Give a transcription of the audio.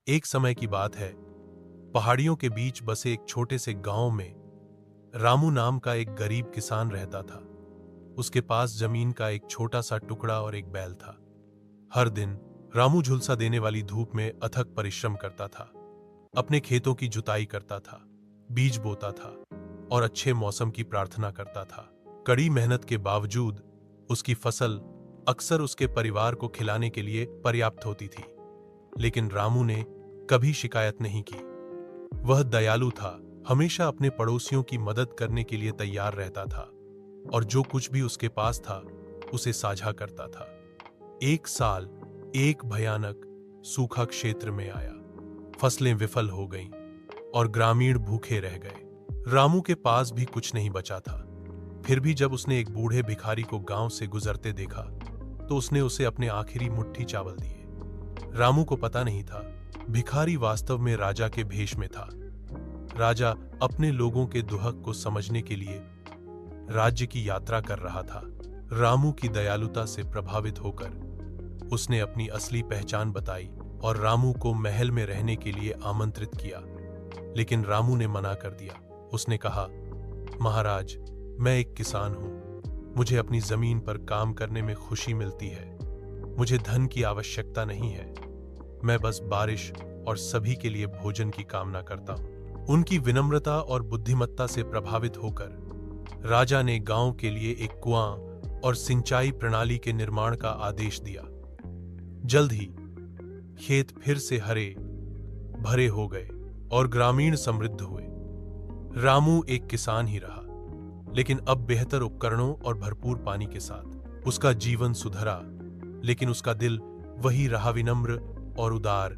एक समय की बात है, पहाड़ियों के बीच बसे एक छोटे से गांव में रामू नाम का एक गरीब किसान रहता था। उसके पास जमीन का एक छोटा सा टुकड़ा और एक बैल था। हर दिन रामू झुलसा देने वाली धूप में अथक परिश्रम करता था। अपने खेतों की जुताई करता था, बीज बोता था और अच्छे मौसम की प्रार्थना करता था। कड़ी मेहनत के बावजूद उसकी फसल अक्सर उसके परिवार को खिलाने के लिए पर्याप्त होती थी। लेकिन रामू ने कभी शिकायत नहीं की। वह दयालु था, हमेशा अपने पड़ोसियों की मदद करने के लिए तैयार रहता था और जो कुछ भी उसके पास था उसे साझा करता था। एक साल एक भयानक सूखा क्षेत्र में आया। फसलें विफल हो गईं और ग्रामीण भूखे रह गए। रामू के पास भी कुछ नहीं बचा था। फिर भी जब उसने एक बूढ़े भिखारी को गांव से गुजरते देखा तो उसने उसे अपने आखिरी मुट्ठी चावल दिए। रामू को पता नहीं था, भिखारी वास्तव में राजा के भेष में था। राजा अपने लोगों के दुहक को समझने के लिए राज्य की यात्रा कर रहा था। रामू की दयालुता से प्रभावित होकर उसने अपनी असली पहचान बताई और रामू को महल में रहने के लिए आमंत्रित किया। लेकिन रामू ने मना कर दिया। उसने कहा, महाराज, मैं एक किसान हूं। मुझे अपनी जमीन पर काम करने में खुशी मिलती है। मुझे धन की आवश्यकता नहीं है। मैं बस बारिश और सभी के लिए भोजन की कामना करता हूं। उनकी विनम्रता और बुद्धिमत्ता से प्रभावित होकर राजा ने गांव के लिए एक कुआं और सिंचाई प्रणाली के निर्माण का आदेश दिया। जल्द ही खेत फिर से हरे भरे हो गए और ग्रामीण समृद्ध हुए। रामू एक किसान ही रहा, लेकिन अब बेहतर उपकरणों और भरपूर पानी के साथ। उसका जीवन सुधरा, लेकिन उसका दिल वही रहा, विनम्र और उदार,